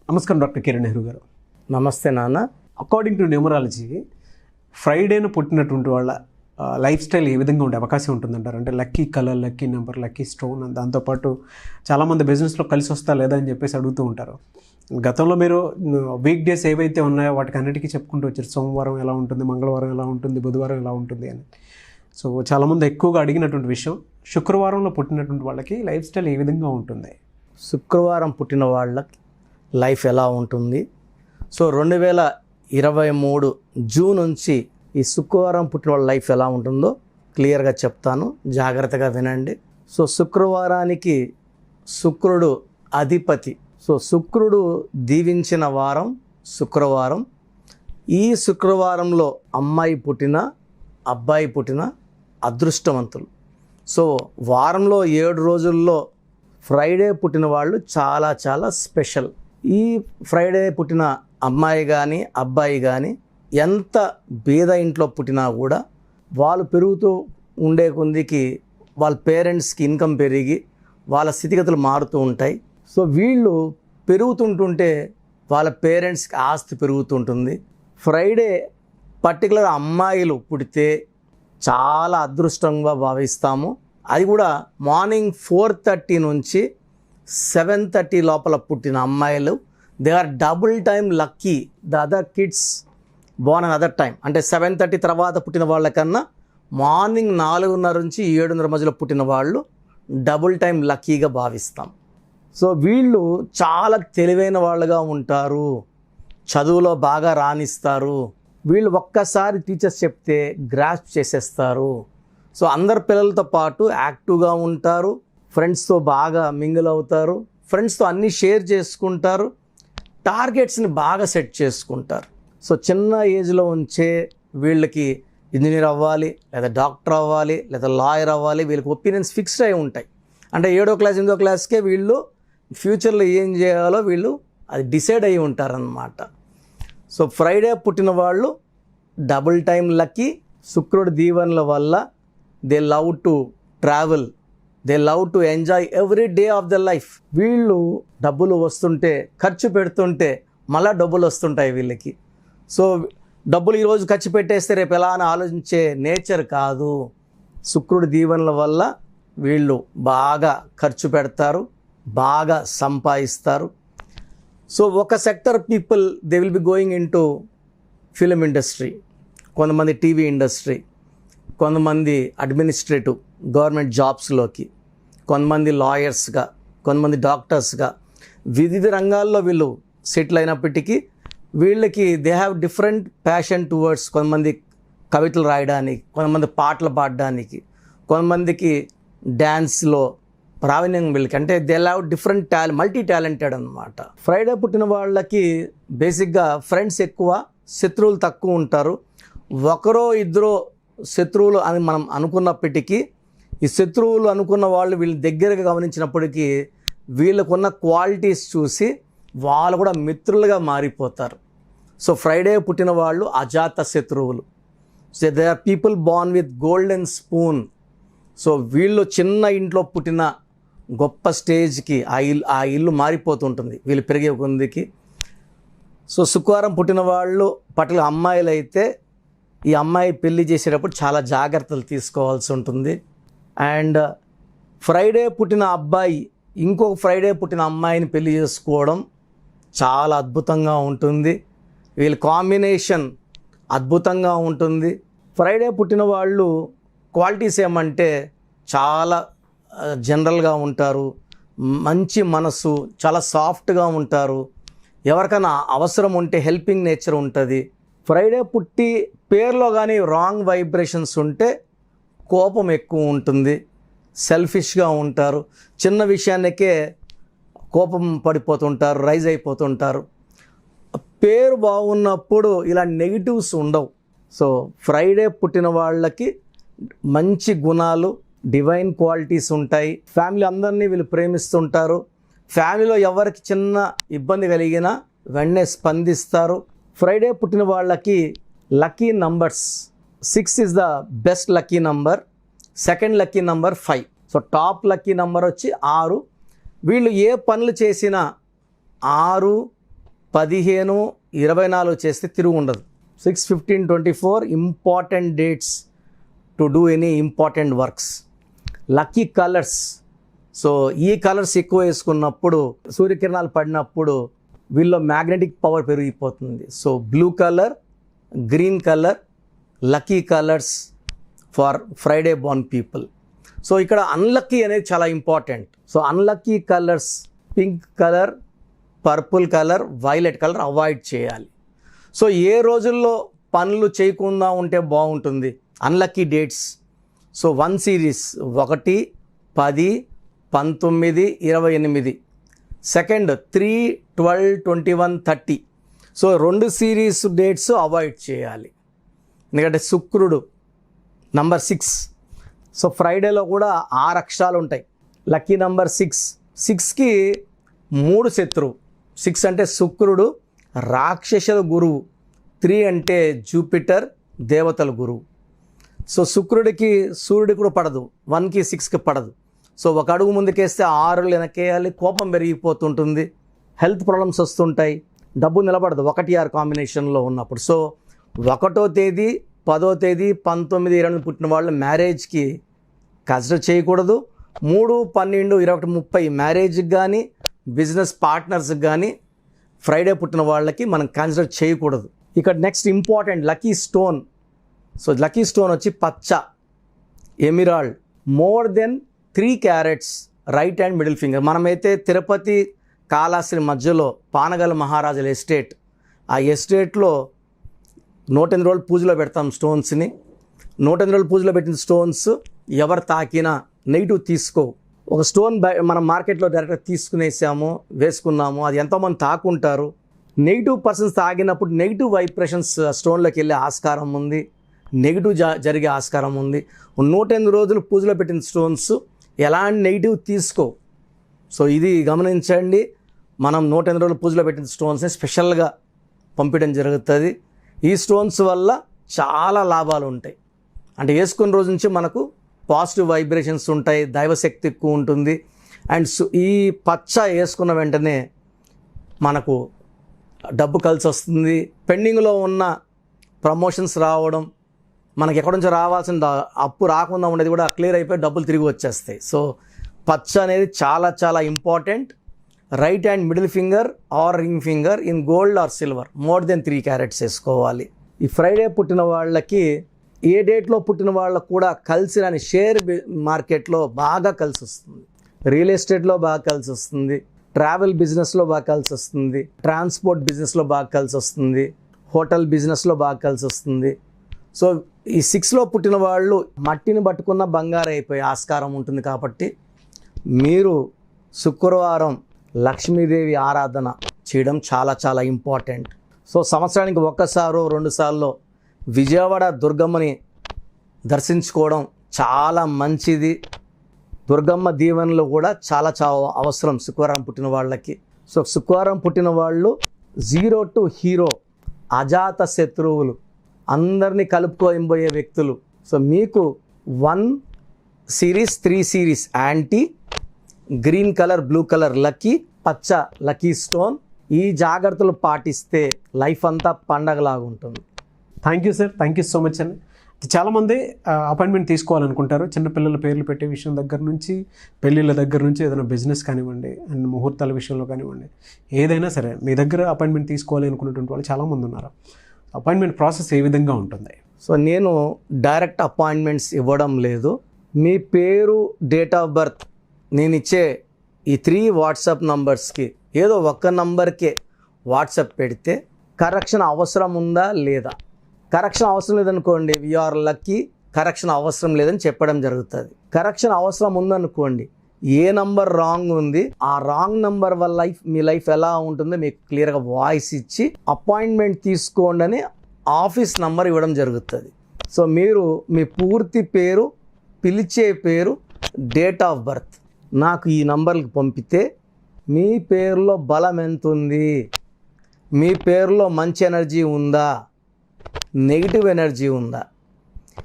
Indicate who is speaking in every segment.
Speaker 1: నమస్కారం డాక్టర్ కిరణ్ నెహ్రూ గారు.
Speaker 2: నమస్తే నాన్న.
Speaker 1: అకార్డింగ్ టు న్యూమరాలజీ ఫ్రైడేను పుట్టినటువంటి వాళ్ళ లైఫ్ స్టైల్ ఏ విధంగా ఉండే అవకాశం ఉంటుందంటారు? అంటే lucky colour, lucky number, lucky stone, దాంతోపాటు చాలామంది బిజినెస్లో కలిసి వస్తా లేదా అని చెప్పేసి అడుగుతూ ఉంటారు. గతంలో మీరు వీక్ డేస్ ఏవైతే ఉన్నాయో వాటికి అన్నిటికీ చెప్పుకుంటూ వచ్చారు. సోమవారం ఎలా ఉంటుంది, మంగళవారం ఎలా ఉంటుంది, బుధవారం ఎలా ఉంటుంది అని. సో చాలామంది ఎక్కువగా అడిగినటువంటి విషయం, శుక్రవారంలో పుట్టినటువంటి వాళ్ళకి లైఫ్ స్టైల్ ఏ విధంగా ఉంటుంది?
Speaker 2: శుక్రవారం పుట్టిన వాళ్ళకి లైఫ్ ఎలా ఉంటుంది? సో 2023 జూన్ నుంచి ఈ శుక్రవారం పుట్టిన వాళ్ళ లైఫ్ ఎలా ఉంటుందో క్లియర్గా చెప్తాను, జాగ్రత్తగా వినండి. సో శుక్రవారానికి శుక్రుడు అధిపతి. సో శుక్రుడు దీవించిన వారం శుక్రవారం. ఈ శుక్రవారంలో అమ్మాయి పుట్టిన అబ్బాయి పుట్టిన అదృష్టవంతులు. సో వారంలో 7 రోజుల్లో ఫ్రైడే పుట్టిన వాళ్ళు చాలా చాలా స్పెషల్. ఈ ఫ్రైడే పుట్టిన అమ్మాయి కానీ అబ్బాయి కానీ ఎంత బీద ఇంట్లో పుట్టినా కూడా వాళ్ళు పెరుగుతూ ఉండే కొద్దికి వాళ్ళ పేరెంట్స్కి ఇన్కమ్ పెరిగి వాళ్ళ స్థితిగతులు మారుతూ ఉంటాయి. సో వీళ్ళు పెరుగుతుంటుంటే వాళ్ళ పేరెంట్స్కి ఆస్తి పెరుగుతుంటుంది. ఫ్రైడే పర్టికులర్ అమ్మాయిలు పుడితే చాలా అదృష్టంగా భావిస్తాము. అది కూడా మార్నింగ్ 4:30 నుంచి 7:30 లోపల పుట్టిన అమ్మాయిలు, they are double time lucky. The other kids born on other time. అంటే 7:30 తర్వాత పుట్టిన వాళ్ళకన్నా మార్నింగ్ 4:30 నుంచి 7:30 మధ్యలో పుట్టిన వాళ్ళు డబుల్ టైం లక్కీగా భావిస్తాం. సో వీళ్ళు చాలా తెలివైన వాళ్ళుగా ఉంటారు, చదువులో బాగా రాణిస్తారు. వీళ్ళు ఒక్కసారి టీచర్స్ చెప్తే గ్రాస్ప్ చేసేస్తారు. సో అందరు పిల్లలతో పాటు యాక్టివ్గా ఉంటారు, ఫ్రెండ్స్తో బాగా మింగిల్ అవుతారు, ఫ్రెండ్స్తో అన్నీ షేర్ చేసుకుంటారు, టార్గెట్స్ని బాగా సెట్ చేసుకుంటారు. సో చిన్న ఏజ్లో ఉంచే వీళ్ళకి ఇంజనీర్ అవ్వాలి, లేదా డాక్టర్ అవ్వాలి, లేదా లాయర్ అవ్వాలి, వీళ్ళకి ఒపీనియన్స్ ఫిక్స్డ్ అయి ఉంటాయి. అంటే 7వ క్లాస్ 8వ క్లాస్కే వీళ్ళు ఫ్యూచర్లో ఏం చేయాలో వీళ్ళు అది డిసైడ్ అయి ఉంటారన్నమాట. సో ఫ్రైడే పుట్టిన వాళ్ళు డబుల్ టైం లక్కీ. శుక్రుడి దీవెనల వల్ల they love to travel, they love to enjoy every day of the life. వీళ్ళు డబ్బులు వస్తుంటే ఖర్చు పెడుతుంటే మళ్ళీ డబ్బులు వస్తుంటాయి వీళ్ళకి. సో డబ్బులు ఈరోజు ఖర్చు పెట్టేస్తే రేపు ఎలా అని ఆలోచించే నేచర్ కాదు. శుక్రుడి దీవెనల వల్ల వీళ్ళు బాగా ఖర్చు పెడతారు, బాగా సంపాదిస్తారు. సో ఒక sector people they will be going in to film industry, కొంతమంది టీవీ ఇండస్ట్రీ, కొంతమంది అడ్మినిస్ట్రేటివ్ గవర్నమెంట్ జాబ్స్లోకి, కొంతమంది లాయర్స్గా, కొంతమంది డాక్టర్స్గా, వివిధ రంగాల్లో వీళ్ళు సెటిల్ అయినప్పటికీ వీళ్ళకి they have different passion towards. కొంతమంది కవితలు రాయడానికి, కొంతమంది పాటలు పాడడానికి, కొంతమందికి డ్యాన్స్లో ప్రావీణ్యం వీళ్ళకి. అంటే they have different multi talented అనమాట. ఫ్రైడే పుట్టిన వాళ్ళకి బేసిక్గా ఫ్రెండ్స్ ఎక్కువ, శత్రువులు తక్కువ ఉంటారు. ఒకరో ఇద్దరో శత్రువులు అని మనం అనుకున్నప్పటికీ ఈ శత్రువులు అనుకున్న వాళ్ళు వీళ్ళ దగ్గరగా గమనించినప్పటికీ వీళ్ళకున్న క్వాలిటీస్ చూసి వాళ్ళు కూడా మిత్రులుగా మారిపోతారు. సో ఫ్రైడే పుట్టిన వాళ్ళు అజాత శత్రువులు. So they are people born with golden spoon. So వీళ్ళు చిన్న ఇంట్లో పుట్టిన గొప్ప స్టేజ్కి ఆ ఇల్లు మారిపోతుంటుంది వీళ్ళు పెరిగే కొందికి. సో శుక్రవారం పుట్టిన వాళ్ళు పట్ల అమ్మాయిలు అయితే ఈ అమ్మాయి పెళ్లి చేసేటప్పుడు చాలా జాగ్రత్తలు తీసుకోవాల్సి ఉంటుంది. అండ్ ఫ్రైడే పుట్టిన అబ్బాయి ఇంకొక ఫ్రైడే పుట్టిన అమ్మాయిని పెళ్లి చేసుకోవడం చాలా అద్భుతంగా ఉంటుంది. వీళ్ళ కాంబినేషన్ అద్భుతంగా ఉంటుంది. ఫ్రైడే పుట్టిన వాళ్ళు క్వాలిటీస్ ఏమంటే చాలా జనరల్గా ఉంటారు, మంచి మనసు, చాలా సాఫ్ట్గా ఉంటారు, ఎవరికైనా అవసరం ఉంటే హెల్పింగ్ నేచర్ ఉంటుంది. ఫ్రైడే పుట్టి పేరులో కానీ రాంగ్ వైబ్రేషన్స్ ఉంటే కోపం ఎక్కువ ఉంటుంది, సెల్ఫిష్గా ఉంటారు, చిన్న విషయానికే కోపం పడిపోతుంటారు, రైజ్ అయిపోతుంటారు. పేరు బాగున్నప్పుడు ఇలా నెగిటివ్స్ ఉండవు. సో ఫ్రైడే పుట్టిన వాళ్ళకి మంచి గుణాలు, డివైన్ క్వాలిటీస్ ఉంటాయి. ఫ్యామిలీ అందరినీ వీళ్ళు ప్రేమిస్తుంటారు. ఫ్యామిలీలో ఎవరికి చిన్న ఇబ్బంది కలిగినా వెంటనే స్పందిస్తారు. ఫ్రైడే పుట్టిన వాళ్ళకి lucky numbers 6 is the best lucky number, second lucky number 5. So top lucky number వచ్చి 6. వీళ్ళు ఏ పనులు చేసినా 6, 15-24 చేస్తే తిరుగు ఉండదు. 6-15-24 important dates to do any important works. Lucky colours, so ఈ కలర్స్ ఎక్కువ వేసుకున్నప్పుడు సూర్యకిరణాలు పడినప్పుడు వీళ్ళలో మ్యాగ్నెటిక్ పవర్ పెరిగిపోతుంది. So blue colour, green colour lucky colours for Friday Born people. So ఇక్కడ అన్లక్కీ అనేది చాలా important. So unlucky colours pink colour, purple colour, violet colour avoid చేయాలి. సో ఏ రోజుల్లో పనులు చేయకుండా ఉంటే బాగుంటుంది? Unlucky dates. So 1 series 1, 10, 19, 28. Second 3, 12, 21, 30. So 2 series dates avoid చేయాలి. ఎందుకంటే శుక్రుడు నంబర్ 6. సో ఫ్రైడేలో కూడా 6 అక్షరాలు ఉంటాయి. Lucky number 6. 6కి 3 శత్రువు. 6 అంటే శుక్రుడు, రాక్షసుల గురువు. 3 అంటే జూపిటర్, దేవతల గురువు. సో శుక్రుడికి సూర్యుడికి కూడా పడదు, 1కి 6కి పడదు. సో 1 అడుగు ముందుకేస్తే 6 వెనకేయాలి. కోపం పెరిగిపోతుంటుంది, హెల్త్ ప్రాబ్లమ్స్ వస్తుంటాయి, డబ్బు నిలబడదు 1, 6 కాంబినేషన్లో ఉన్నప్పుడు. సో 1వ తేదీ, 10వ తేదీ, 19, 20 పుట్టిన వాళ్ళు మ్యారేజ్కి కన్సిడర్ చేయకూడదు. 3, 12, 21, 30 మ్యారేజ్కి కానీ బిజినెస్ పార్ట్నర్స్కి కానీ ఫ్రైడే పుట్టిన వాళ్ళకి మనం కన్సిడర్ చేయకూడదు. ఇక్కడ next important lucky stone. So lucky stone వచ్చి పచ్చ emerald, more than 3 carrots right and middle finger. మనమైతే తిరుపతి కాళహస్తి మధ్యలో పానగల మహారాజుల ఎస్టేట్, ఆ ఎస్టేట్లో 108 రోజులు పూజలో పెడతాం స్టోన్స్ని. 108 రోజులు పూజలో పెట్టిన స్టోన్స్ ఎవరు తాకినా నెగిటివ్ తీసుకో. ఒక స్టోన్ మనం మార్కెట్లో డైరెక్ట్గా తీసుకునేసాము, వేసుకున్నాము, అది ఎంతోమంది తాకుంటారు. నెగిటివ్ పర్సన్స్ తాగినప్పుడు నెగిటివ్ వైబ్రేషన్స్ స్టోన్లోకి వెళ్ళే ఆస్కారం ఉంది, నెగిటివ్ జరిగే ఆస్కారం ఉంది. 108 రోజులు పూజలో పెట్టిన స్టోన్స్ ఎలాంటి నెగిటివ్ తీసుకో. సో ఇది గమనించండి. మనం 108 రోజులు పూజలో పెట్టిన స్టోన్స్ని స్పెషల్గా పంపించడం జరుగుతుంది. ఈ స్టోన్స్ వల్ల చాలా లాభాలు ఉంటాయి. అంటే వేసుకున్న రోజు నుంచి మనకు పాజిటివ్ వైబ్రేషన్స్ ఉంటాయి, దైవశక్తి ఎక్కువ ఉంటుంది. అండ్ ఈ పచ్చ వేసుకున్న వెంటనే మనకు డబ్బు కలిసి వస్తుంది. పెండింగ్లో ఉన్న ప్రమోషన్స్ రావడం, మనకి ఎక్కడి నుంచి రావాల్సిన అప్పు రాకుండా ఉండేది కూడా క్లియర్ అయిపోయి డబ్బులు తిరిగి వచ్చేస్తాయి. సో పచ్చ అనేది చాలా చాలా important. Right hand middle finger or ring finger in gold or silver more than 3 carats వేసుకోవాలి. ఈ ఫ్రైడే పుట్టిన వాళ్ళకి ఏ డేట్లో పుట్టిన వాళ్ళకు కూడా కలిసి రాని షేర్ మార్కెట్లో బాగా కలిసి వస్తుంది, రియల్ ఎస్టేట్లో బాగా కలిసి వస్తుంది, ట్రావెల్ బిజినెస్లో బాగా కలిసి వస్తుంది, ట్రాన్స్పోర్ట్ బిజినెస్లో బాగా కలిసి వస్తుంది, హోటల్ బిజినెస్లో బాగా కలిసి వస్తుంది. సో ఈ 6లో పుట్టిన వాళ్ళు మట్టిని పట్టుకున్న బంగారం అయిపోయే ఆస్కారం ఉంటుంది. కాబట్టి మీరు శుక్రవారం లక్ష్మీదేవి ఆరాధన చేయడం చాలా చాలా ఇంపార్టెంట్. సో సంవత్సరానికి 1-2 సార్లు విజయవాడ దుర్గమ్మని దర్శించుకోవడం చాలా మంచిది. దుర్గమ్మ దీవెనలు కూడా చాలా చాలా అవసరం శుక్రవారం పుట్టిన వాళ్ళకి. సో శుక్రవారం పుట్టిన వాళ్ళు 0 to హీరో, అజాత శత్రువులు, అందరినీ కలుపుకోబోయే వ్యక్తులు. సో మీకు 1 series 3 series anti, green colour, blue colour lucky, పచ్చ లక్కీ స్టోన్. ఈ జాగ్రత్తలు పాటిస్తే లైఫ్ అంతా పండగలాగా ఉంటుంది.
Speaker 1: Thank you sir, thank you so much అండి. చాలామంది అపాయింట్మెంట్ తీసుకోవాలనుకుంటారు. చిన్నపిల్లల పేర్లు పెట్టే విషయం దగ్గర నుంచి, పెళ్ళిళ్ళ దగ్గర నుంచి, ఏదైనా బిజినెస్ కానివ్వండి, అండ్ ముహూర్తాల విషయంలో కానివ్వండి, ఏదైనా సరే మీ దగ్గర అపాయింట్మెంట్ తీసుకోవాలి అనుకున్నటువంటి వాళ్ళు చాలామంది ఉన్నారు. అపాయింట్మెంట్ ప్రాసెస్ ఏ విధంగా ఉంటుంది?
Speaker 2: సో నేను డైరెక్ట్ అపాయింట్మెంట్స్ ఇవ్వడం లేదు. మీ పేరు, డేట్ ఆఫ్ బర్త్ నేను ఇచ్చే ఈ 3 వాట్సాప్ నంబర్స్కి ఏదో ఒక్క నంబర్కే వాట్సాప్ పెడితే కరెక్షన్ అవసరం ఉందా లేదా, కరెక్షన్ అవసరం లేదనుకోండి వీఆర్ లక్కీ, కరెక్షన్ అవసరం లేదని చెప్పడం జరుగుతుంది. కరెక్షన్ అవసరం ఉందనుకోండి, ఏ నంబర్ రాంగ్ ఉంది, ఆ రాంగ్ నంబర్ వల్ల మీ లైఫ్ ఎలా ఉంటుందో మీకు క్లియర్గా వాయిస్ ఇచ్చి అపాయింట్మెంట్ తీసుకోండి అని ఆఫీస్ నంబర్ ఇవ్వడం జరుగుతుంది. సో మీరు మీ పూర్తి పేరు, పిలిచే పేరు, డేట్ ఆఫ్ బర్త్ నాకు ఈ నంబర్కి పంపితే మీ పేరులో బలం ఎంత ఉంది, మీ పేరులో మంచి ఎనర్జీ ఉందా, నెగిటివ్ ఎనర్జీ ఉందా.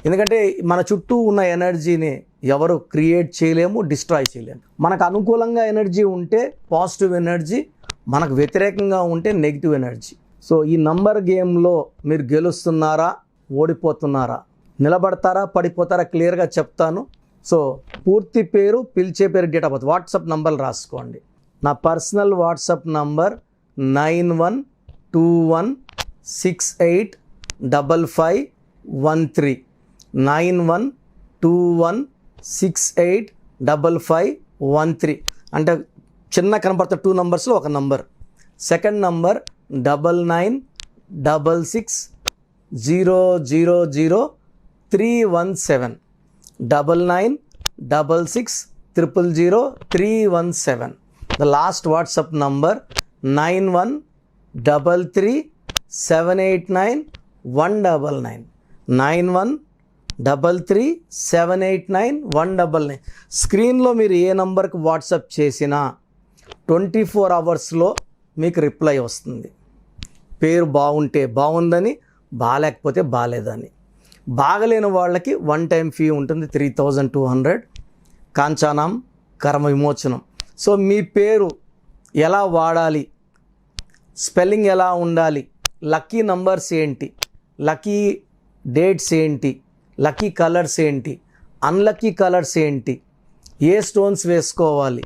Speaker 2: ఎందుకంటే మన చుట్టూ ఉన్న ఎనర్జీని ఎవరు క్రియేట్ చేయలేము, డిస్ట్రాయ్ చేయలేము. మనకు అనుకూలంగా ఎనర్జీ ఉంటే పాజిటివ్ ఎనర్జీ, మనకు వ్యతిరేకంగా ఉంటే నెగిటివ్ ఎనర్జీ. సో ఈ నంబర్ గేమ్లో మీరు గెలుస్తున్నారా, ఓడిపోతున్నారా, నిలబడతారా, పడిపోతారా క్లియర్గా చెప్తాను. సో పూర్తి పేరు, పిలిచే పేరు, డేట్ ఆఫ్ బర్త్, వాట్సాప్ నంబర్లు రాసుకోండి. నా పర్సనల్ వాట్సాప్ నంబర్ 9121685513 9121685513. అంటే చిన్న కనపడుతున్న 2 నంబర్స్లో ఒక number. Second number 9966000317 9966000317. The last WhatsApp number 9133789199 9133789199. స్క్రీన్లో మీరు ఏ నంబర్కి వాట్సాప్ చేసినా 24 అవర్స్లో మీకు రిప్లై వస్తుంది. పేరు బాగుంటే బాగుందని, బాగాలేకపోతే బాగాలేదని. బాగలేని వాళ్ళకి 1 టైం ఫీ ఉంటుంది 3200, కాంచానం కర్మ విమోచనం. సో మీ పేరు ఎలా వాడాలి, స్పెల్లింగ్ ఎలా ఉండాలి, లక్కీ నంబర్స్ ఏంటి, లక్కీ డేట్స్ ఏంటి, లక్కీ కలర్స్ ఏంటి, అన్లక్కీ కలర్స్ ఏంటి, ఏ స్టోన్స్ వేసుకోవాలి,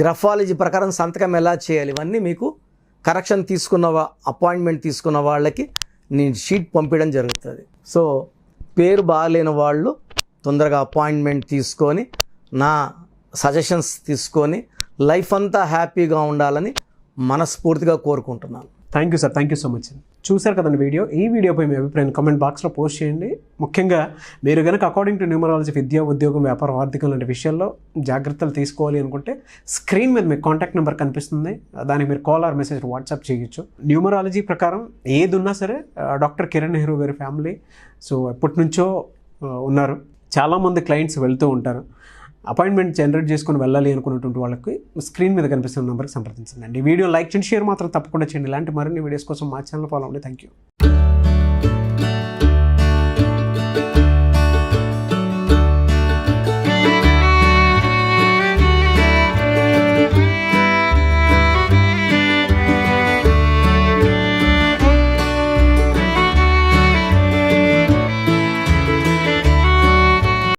Speaker 2: గ్రఫాలజీ ప్రకారం సంతకం ఎలా చేయాలి, ఇవన్నీ మీకు కరెక్షన్ తీసుకున్న అపాయింట్మెంట్ తీసుకున్న వాళ్ళకి నేను షీట్ పంపించడం జరుగుతుంది. సో పేరు బాగాలేని వాళ్ళు తొందరగా అపాయింట్మెంట్ తీసుకొని నా సజెషన్స్ తీసుకొని లైఫ్ అంతా హ్యాపీగా ఉండాలని మనస్ఫూర్తిగా కోరుకుంటున్నాను.
Speaker 1: Thank you sir, thank you so much. చూసారు కదండి వీడియో. ఈ వీడియోపై మీ అభిప్రాయం కామెంట్ బాక్స్లో పోస్ట్ చేయండి. ముఖ్యంగా మీరు కనుక అకార్డింగ్ టు న్యూమరాలజీ విద్య, ఉద్యోగం, వ్యాపారం, ఆర్థికం లాంటి విషయాల్లో జాగ్రత్తలు తీసుకోవాలి అనుకుంటే స్క్రీన్ మీద మీకు కాంటాక్ట్ నెంబర్ కనిపిస్తుంది. దానికి మీరు కాల్ ఆర్ మెసేజ్ వాట్సాప్ చేయొచ్చు. న్యూమరాలజీ ప్రకారం ఏది ఉన్నా సరే డాక్టర్ కిరణ్ నెహ్రూ గారి ఫ్యామిలీ సో ఎప్పటి నుంచో ఉన్నారు. చాలామంది క్లయింట్స్ వెళ్తూ ఉంటారు. అపాయింట్మెంట్ జనరేట్ చేసుకొని వెళ్ళాలి అనుకున్నటువంటి వాళ్ళకి స్క్రీన్ మీద కనిపిస్తున్న నెంబర్కి సంప్రదించండి. ఈ వీడియో లైక్ చేయండి, షేర్ మాత్రం తప్పకుండా చేయండి. ఇలాంటి మరిన్ని వీడియోస్ కోసం మా ఛానల్ ఫాలో అవ్వండి. Thank you.